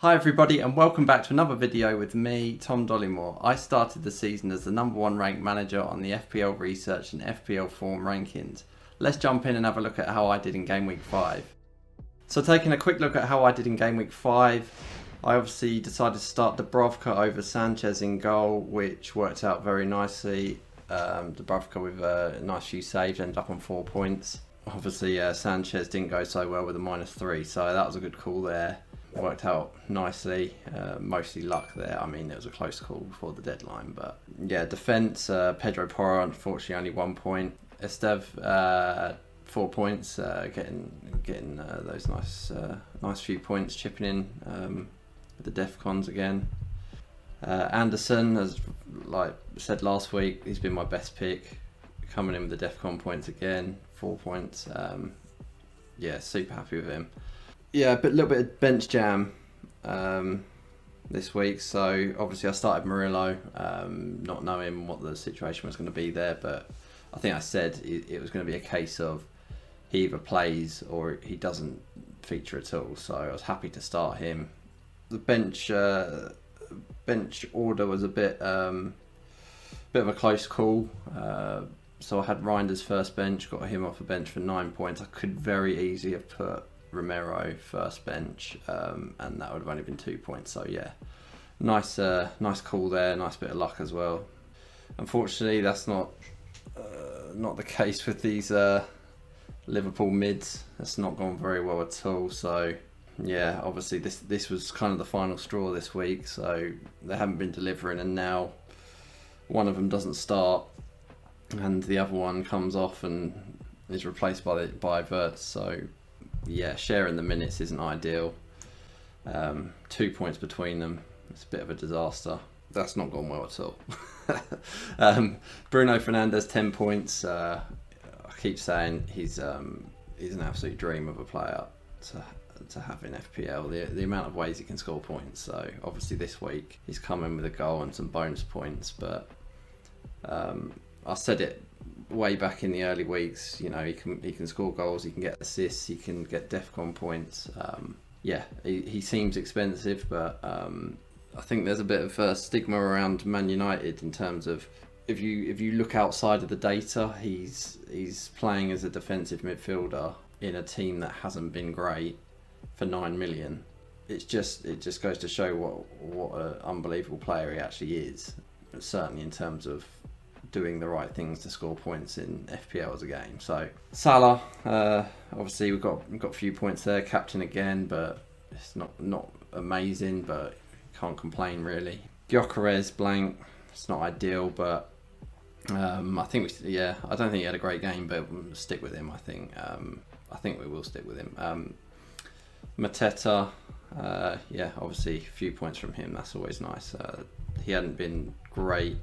Hi everybody and welcome back to another video with me, Tom Dollimore. I started the season as the #1 ranked manager on the FPL Research and FPL Form rankings. Let's jump in and have a look at how I did in Game Week 5. So taking a quick look at how I did in Game Week 5, I obviously decided to start Dubravka over Sanchez in goal, which worked out very nicely. Dubravka with a nice few saves, ended up on 4 points. Obviously Sanchez didn't go so well with a -3, so that was a good call there. Worked out nicely, mostly luck there. I mean, it was a close call before the deadline, but yeah, defence, Pedro Porro unfortunately only 1 point. Estev 4 points, getting those nice few points, chipping in with the Defcons again. Anderson, as like said last week, he's been my best pick, coming in with the Defcon points again, 4 points. Yeah, super happy with him. Yeah, a little bit of bench jam this week. So obviously I started Murillo, not knowing what the situation was going to be there, but I think I said it was going to be a case of he either plays or he doesn't feature at all. So I was happy to start him. The bench order was a bit of a close call. So I had Reinders first bench, got him off the bench for 9 points. I could very easily have put Romero first bench, and that would have only been 2 points. So yeah, nice call there, nice bit of luck as well. Unfortunately, that's not the case with these Liverpool mids. That's not gone very well at all. So yeah, obviously this was kind of the final straw this week. So they haven't been delivering, and now one of them doesn't start, and the other one comes off and is replaced by Wirtz. So yeah, sharing the minutes isn't ideal. 2 points between them. It's a bit of a disaster. That's not gone well at all. Bruno Fernandes 10 points. I keep saying he's an absolute dream of a player to have in FPL. The amount of ways he can score points. So obviously this week he's come in with a goal and some bonus points. But I said it way back in the early weeks, you know, he can score goals, he can get assists, he can get Defcon points. Yeah, he seems expensive, but I think there's a bit of a stigma around Man United in terms of if you look outside of the data, he's playing as a defensive midfielder in a team that hasn't been great for 9 million. It just goes to show what an unbelievable player he actually is, certainly in terms of doing the right things to score points in FPL as a game. So Salah, obviously we've got a few points there, captain again, but it's not amazing, but can't complain really. Gyökeres blank, it's not ideal, but I don't think he had a great game, but we'll stick with him. I think we will stick with him. Mateta, yeah, obviously a few points from him, that's always nice. He hadn't been great,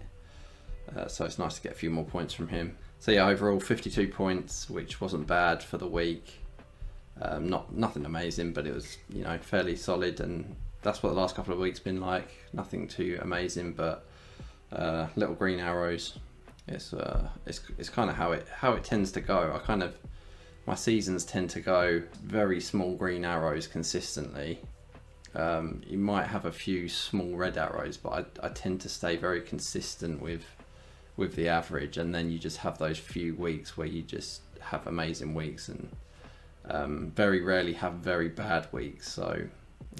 so it's nice to get a few more points from him. So yeah, overall 52 points, which wasn't bad for the week. Nothing amazing, but it was, you know, fairly solid, and that's what the last couple of weeks been like. Nothing too amazing, but little green arrows. It's kind of how it tends to go. My seasons tend to go very small green arrows consistently. You might have a few small red arrows, but I tend to stay very consistent with the average, and then you just have those few weeks where you just have amazing weeks, and very rarely have very bad weeks. So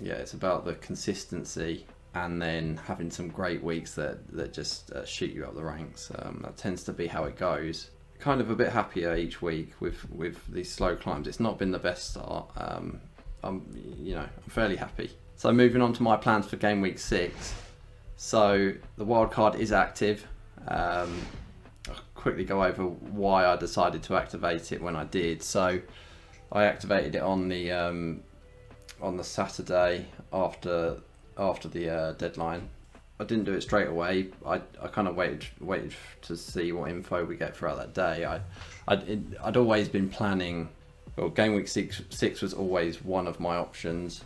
yeah, it's about the consistency and then having some great weeks that just shoot you up the ranks. That tends to be how it goes. Kind of a bit happier each week with these slow climbs. It's not been the best start. I'm fairly happy. So moving on to my plans for Game Week 6. So the Wildcard is active. I'll quickly go over why I decided to activate it when I did. So I activated it on the Saturday after the deadline. I didn't do it straight away. I kind of waited to see what info we get throughout that day. I'd always been planning. Well, Game Week 6 was always one of my options.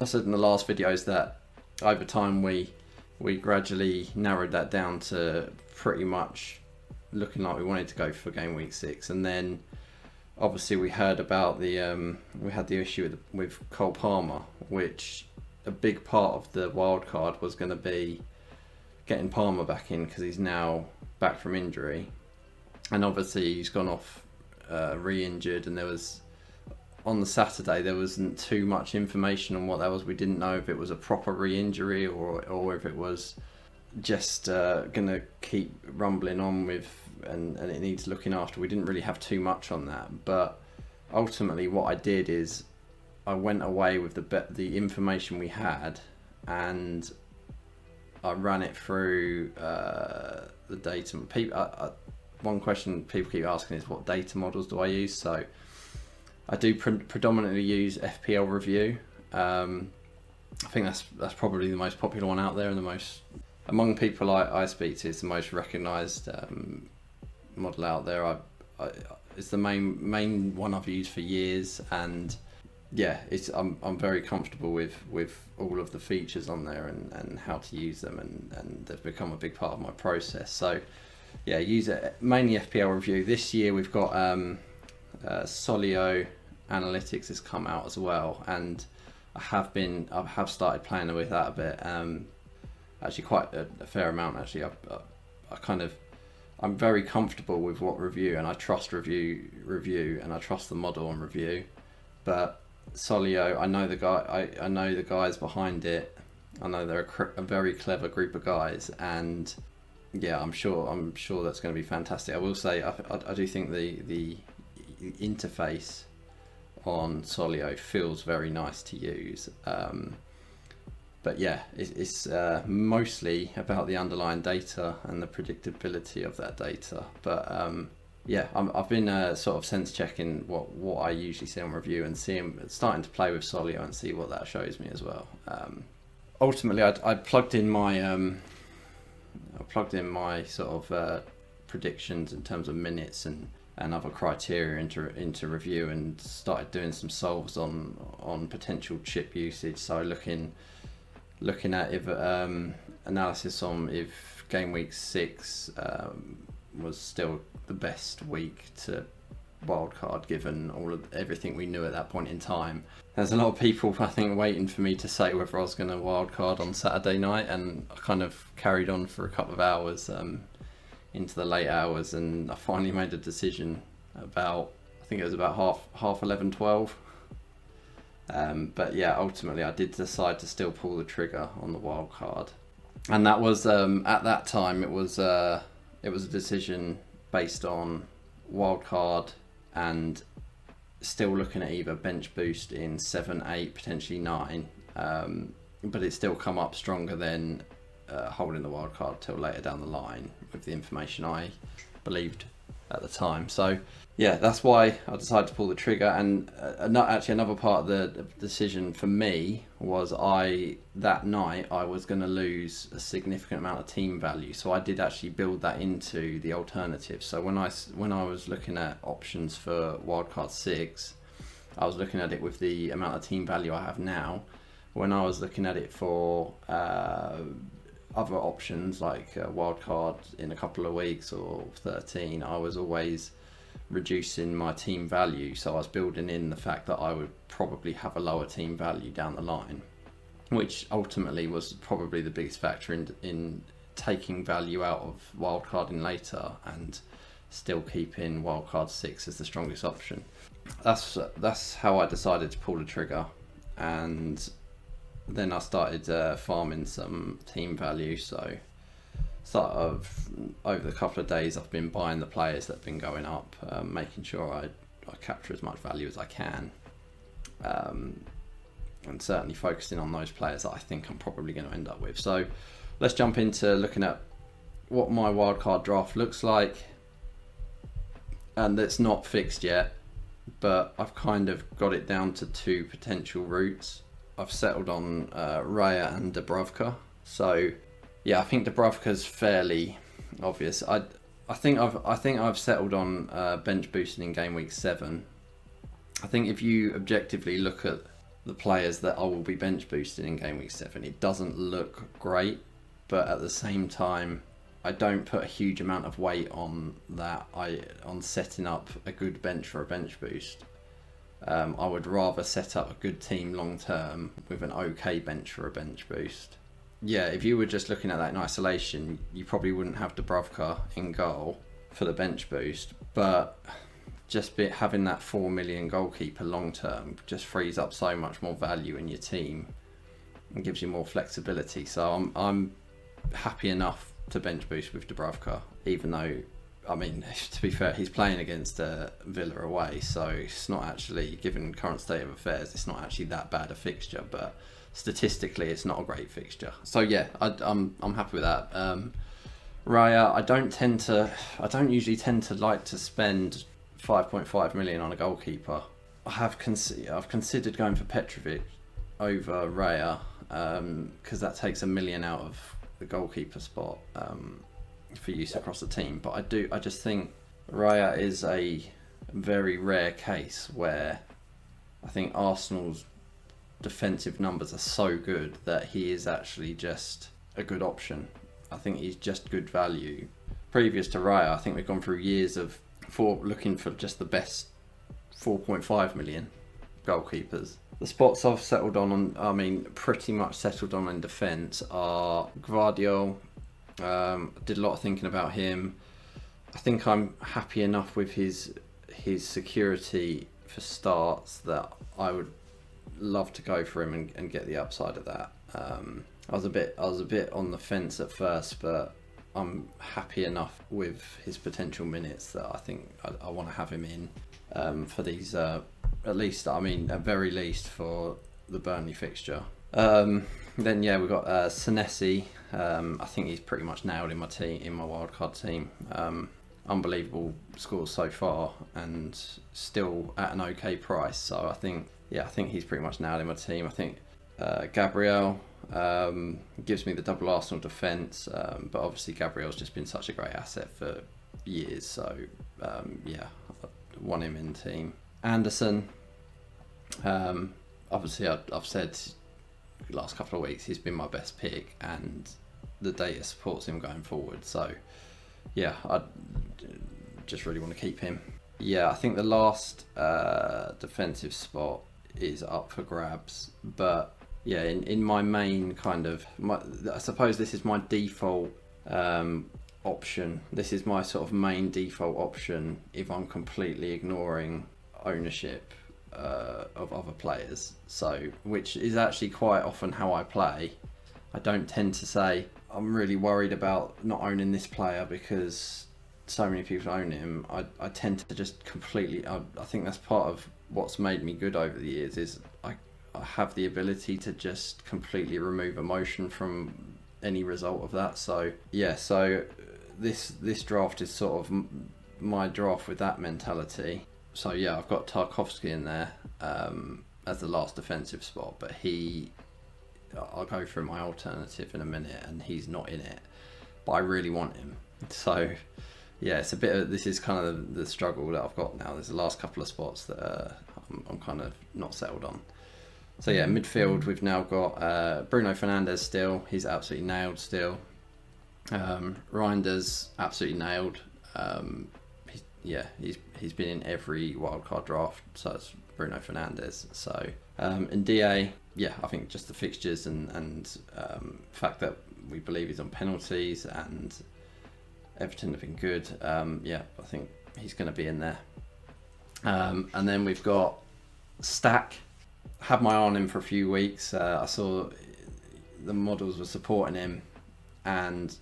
I said in the last videos that over time we gradually narrowed that down to pretty much looking like we wanted to go for Game Week 6, and then obviously we heard about we had the issue with Cole Palmer, which a big part of the wild card was going to be getting Palmer back in, because he's now back from injury, and obviously he's gone off re-injured, and on the Saturday there wasn't too much information on what that was. We didn't know if it was a proper re-injury or if it was just going to keep rumbling on with and it needs looking after. We didn't really have too much on that, but ultimately what I did is I went away with the information we had, and I ran it through the data. One question people keep asking is, what data models do I use? So I do predominantly use FPL Review. I think that's probably the most popular one out there, and the most, among people I speak to, it's the most recognised model out there. It's the main one I've used for years, and yeah, I'm very comfortable with all of the features on there and how to use them, and they've become a big part of my process. So yeah, use it mainly FPL Review. This year we've got Cielo Analytics has come out as well, and I have started playing with that a bit. Actually, quite a fair amount. Actually, I'm very comfortable with what Review, and I trust Review, and I trust the model on Review. But Cielo, I know the guy. I know the guys behind it. I know they're a very clever group of guys, and yeah, I'm sure that's going to be fantastic. I will say I do think the interface on Cielo feels very nice to use. But yeah, it's mostly about the underlying data and the predictability of that data. But yeah, I've been sort of sense checking what I usually see on Review, and starting to play with Cielo and see what that shows me as well. Ultimately, I plugged in my sort of predictions in terms of minutes and other criteria into Review, and started doing some solves on potential chip usage. So looking at if analysis on if Gameweek 6 was still the best week to wildcard, given everything we knew at that point in time. There's a lot of people, I think, waiting for me to say whether I was going to wildcard on Saturday night, and I kind of carried on for a couple of hours into the late hours, and I finally made a decision about, I think it was about half 11, 12. But yeah, ultimately I did decide to still pull the trigger on the wild card, and that was at that time it was a decision based on wild card and still looking at either bench boost in 7, 8, potentially 9, but it's still come up stronger than holding the wild card till later down the line with the information I believed at the time. So yeah, that's why I decided to pull the trigger. And another part of the decision for me was that night I was going to lose a significant amount of team value, so I did actually build that into the alternative. So when I was looking at options for wildcard 6, I was looking at it with the amount of team value I have now. When I was looking at it for other options like wildcard in a couple of weeks or 13, I was always reducing my team value, so I was building in the fact that I would probably have a lower team value down the line, which ultimately was probably the biggest factor in taking value out of wildcarding later and still keeping wildcard 6 as the strongest option. That's how I decided to pull the trigger, and then I started farming some team value. So over the couple of days I've been buying the players that have been going up, making sure I capture as much value as I can, and certainly focusing on those players that I think I'm probably going to end up with. So let's jump into looking at what my wildcard draft looks like, and it's not fixed yet, but I've kind of got it down to 2 potential routes. I've settled on Raya and Dubravka. So yeah, I think Dubravka's fairly obvious. I think I've settled on bench boosting in game week 7. I think if you objectively look at the players that I will be bench boosting in game week 7, it doesn't look great, but at the same time I don't put a huge amount of weight on that. On setting up a good bench for a bench boost. I would rather set up a good team long term with an okay bench for a bench boost. Yeah, if you were just looking at that in isolation, you probably wouldn't have Dubravka in goal for the bench boost, but just having that 4 million goalkeeper long term just frees up so much more value in your team and gives you more flexibility. So I'm happy enough to bench boost with Dubravka, even though, I mean, to be fair, he's playing against Villa away, so it's not actually, given current state of affairs, it's not actually that bad a fixture, but statistically it's not a great fixture. So yeah, I'm happy with that. Raya, I don't usually tend to like to spend 5.5 million on a goalkeeper. I've considered going for Petrovic over Raya, because that takes 1 million out of the goalkeeper spot for use across the team. But I just think Raya is a very rare case where I think Arsenal's defensive numbers are so good that he is actually just a good option. I think he's just good value. Previous to Raya, I think we've gone through years of looking for just the best 4.5 million goalkeepers. The spots I've settled on, I mean, pretty much settled on in defence are Gvardiol. Did a lot of thinking about him. I think I'm happy enough with his security for starts that I would love to go for him and get the upside of that. I was a bit on the fence at first, but I'm happy enough with his potential minutes that I think I want to have him in for these, at very least for the Burnley fixture. Then yeah, we've got Senesi. I think he's pretty much nailed in my wildcard team. Unbelievable scores so far and still at an okay price. So I think he's pretty much nailed in my team. I think Gabriel gives me the double Arsenal defence, but obviously Gabriel's just been such a great asset for years. So I want him in the team. Anderson, obviously I've said the last couple of weeks he's been my best pick and the data supports him going forward. So yeah, I just really want to keep him. Yeah, I think the last defensive spot is up for grabs, but yeah, in my main I suppose this is my default option. This is my sort of main default option if I'm completely ignoring ownership of other players. So, which is actually quite often how I play. I don't tend to say I'm really worried about not owning this player because so many people own him. I tend to just completely, I think that's part of what's made me good over the years is I have the ability to just completely remove emotion from any result of that. So yeah, so this draft is sort of my draft with that mentality. So yeah, I've got Tarkowski in there as the last defensive spot, but I'll go through my alternative in a minute and he's not in it, but I really want him. So yeah, it's a bit of, this is kind of the struggle that I've got now. There's the last couple of spots that I'm kind of not settled on. So yeah, midfield, we've now got Bruno Fernandes still. He's absolutely nailed still. Reinders, absolutely nailed. He's been in every wildcard draft, so it's Bruno Fernandes. So, in DA, yeah, I think just the fixtures and fact that we believe he's on penalties and Everton have been good. I think he's going to be in there. And then we've got Stack. Had my eye on him for a few weeks. I saw the models were supporting him, and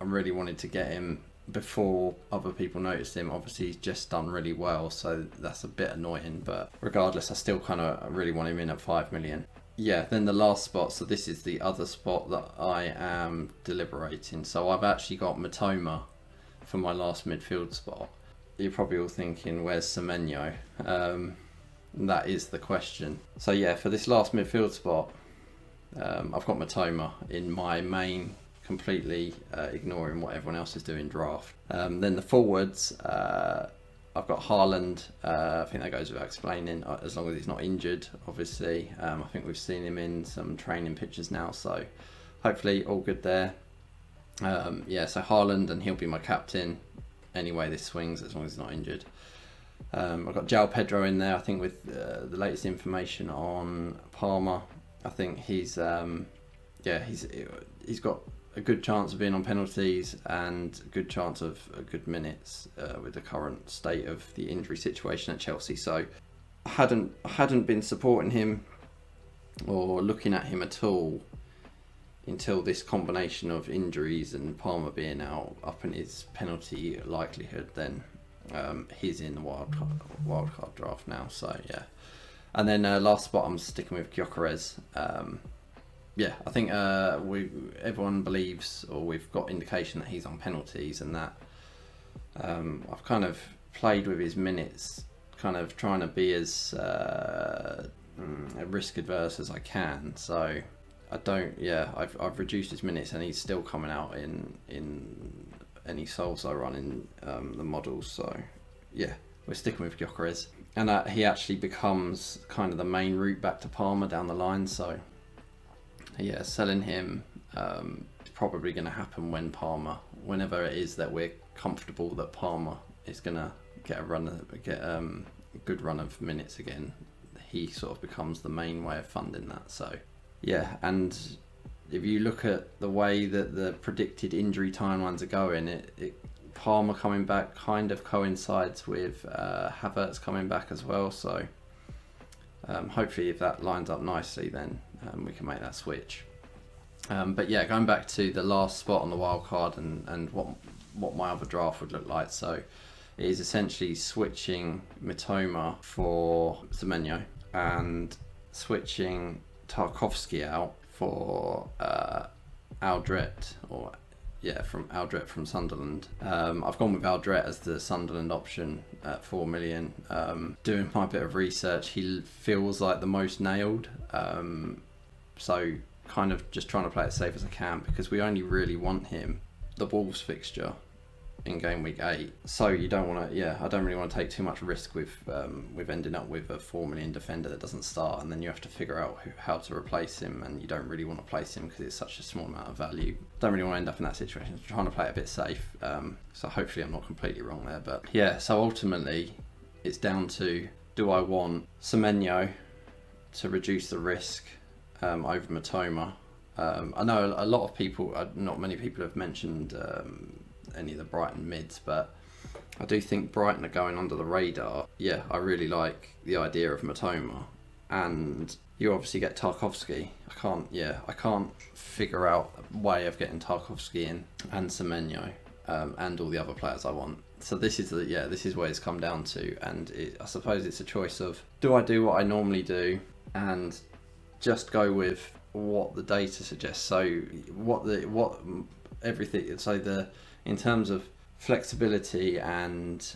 I really wanted to get him before other people noticed him. Obviously, he's just done really well, so that's a bit annoying. But regardless, I still kind of really want him in at 5 million. Yeah, then the last spot. So this is the other spot that I am deliberating. So I've actually got Matoma for my last midfield spot. You're probably all thinking, where's Semenyo? That is the question. So yeah, for this last midfield spot, I've got Matoma in my main, completely ignoring what everyone else is doing draft. Then the forwards, I've got Haaland. I think that goes without explaining, as long as he's not injured, obviously. I think we've seen him in some training pictures now, so hopefully all good there. So Haaland, and he'll be my captain anyway this swings, as long as he's not injured. I've got João Pedro in there. I think with the latest information on Palmer, I think he's got a good chance of being on penalties and a good chance of good minutes with the current state of the injury situation at Chelsea. So I hadn't been supporting him or looking at him at all until this combination of injuries and Palmer being out up in his penalty likelihood. Then he's in the wildcard draft now. So yeah, and then last spot I'm sticking with Gyökeres. I think everyone believes, or we've got indication that he's on penalties, and that I've kind of played with his minutes, kind of trying to be as risk adverse as I can. So I've reduced his minutes, and he's still coming out in any souls I run in the models. So yeah, we're sticking with Gyökeres, and he actually becomes kind of the main route back to Palmer down the line. So yeah, selling him is probably going to happen whenever it is that we're comfortable that Palmer is going to get a good run of minutes again. He sort of becomes the main way of funding that. So yeah, and if you look at the way that the predicted injury timelines are going, Palmer coming back kind of coincides with Havertz coming back as well. So hopefully if that lines up nicely, then we can make that switch. But yeah, going back to the last spot on the wild card and what my other draft would look like. So it is essentially switching Mitoma for Semenyo and switching Tarkowski out for Aldret, from Aldret from Sunderland. I've gone with Aldret as the Sunderland option at 4 million. Doing my bit of research, he feels like the most nailed. So kind of just trying to play it safe as I can, because we only really want him the Wolves fixture in game week 8. So you don't want to, I don't really want to take too much risk with ending up with a 4 million defender that doesn't start, and then you have to figure out how to replace him, and you don't really want to place him because it's such a small amount of value. Don't really want to end up in that situation. I'm trying to play it a bit safe. So hopefully I'm not completely wrong there, but yeah. So ultimately, it's down to, do I want Semenyo to reduce the risk over Mitoma? I know a lot of people, not many people have mentioned any of the Brighton mids, but I do think Brighton are going under the radar. Yeah, I really like the idea of Mitoma, and you obviously get Tarkowski. I can't figure out a way of getting Tarkowski in and Semenyo and all the other players I want. So this is where it's come down to, and I suppose it's a choice of, do I do what I normally do and just go with what the data suggests? So in terms of flexibility and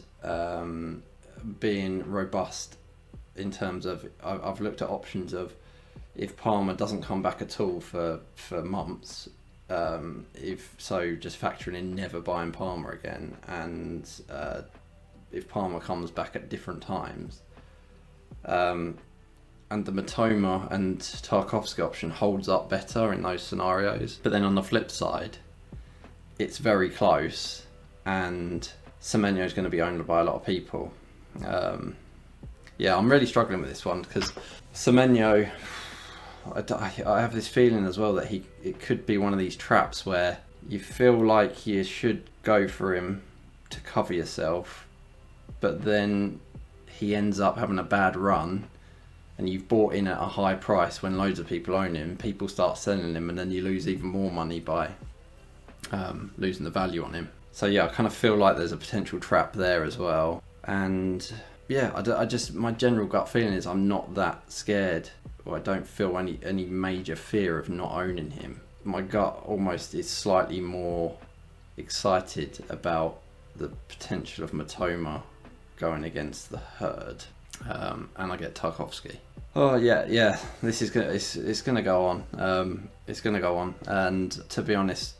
being robust, in terms of, I've looked at options of, if Palmer doesn't come back at all for months, just factoring in never buying Palmer again, and if Palmer comes back at different times, and the Mitoma and Tarkowski option holds up better in those scenarios. But then on the flip side, it's very close, and Semenyo is going to be owned by a lot of people. I'm really struggling with this one, because Semenyo, I have this feeling as well that it could be one of these traps where you feel like you should go for him to cover yourself, but then he ends up having a bad run, and you've bought in at a high price when loads of people own him. People start selling him, and then you lose even more money by losing the value on him. So yeah, I kind of feel like there's a potential trap there as well. And yeah, I just, my general gut feeling is I'm not that scared, or I don't feel any major fear of not owning him. My gut almost is slightly more excited about the potential of Mitoma going against the herd. And I get Tarkowski. Oh yeah. This is it's gonna go on. It's gonna go on. And to be honest,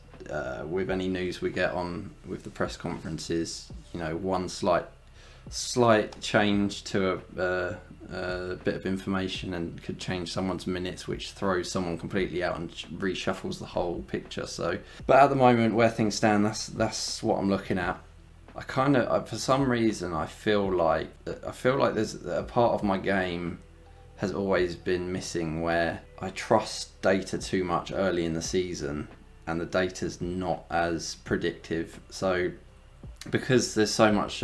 with any news we get on with the press conferences, one slight change to a bit of information and could change someone's minutes, which throws someone completely out and reshuffles the whole picture. So, but at the moment, where things stand, that's what I'm looking at. For some reason, I feel like there's a part of my game has always been missing where I trust data too much early in the season, and the data's not as predictive. So because there's so much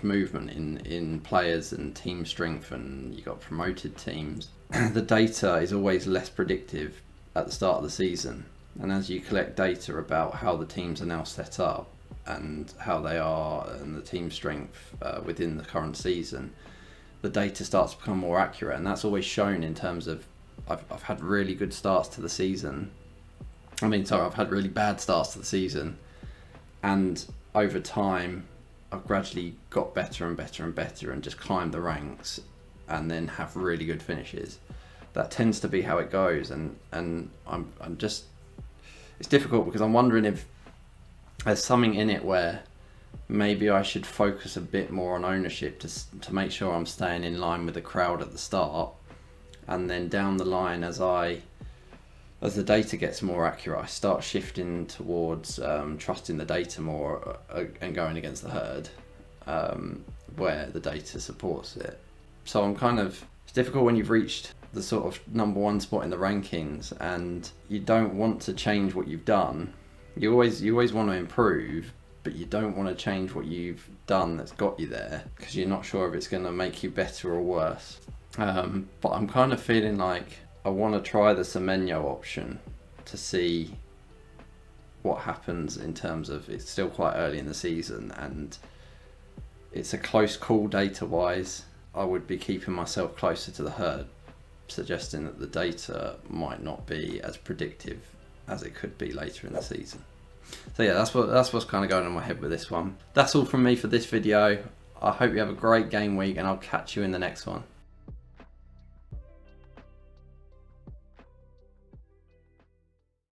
movement in players and team strength, and you got promoted teams, the data is always less predictive at the start of the season. And as you collect data about how the teams are now set up and how they are and the team strength within the current season, the data starts to become more accurate, and that's always shown in terms of I've had really good starts to the season. I've had really bad starts to the season, and over time I've gradually got better and better and better and just climbed the ranks and then have really good finishes. That tends to be how it goes, and I'm just, it's difficult because I'm wondering if there's something in it where maybe I should focus a bit more on ownership to make sure I'm staying in line with the crowd at the start, and then down the line as the data gets more accurate, I start shifting towards trusting the data more and going against the herd where the data supports it. So it's difficult when you've reached the sort of number one spot in the rankings and you don't want to change what you've done. You always want to improve, but you don't want to change what you've done that's got you there because you're not sure if it's going to make you better or worse. But I'm kind of feeling like I want to try the Semenyo option to see what happens in terms of, it's still quite early in the season and it's a close call data wise. I would be keeping myself closer to the herd, suggesting that the data might not be as predictive as it could be later in the season. So yeah, that's what's kind of going on in my head with this one. That's all from me for this video. I hope you have a great game week, and I'll catch you in the next one.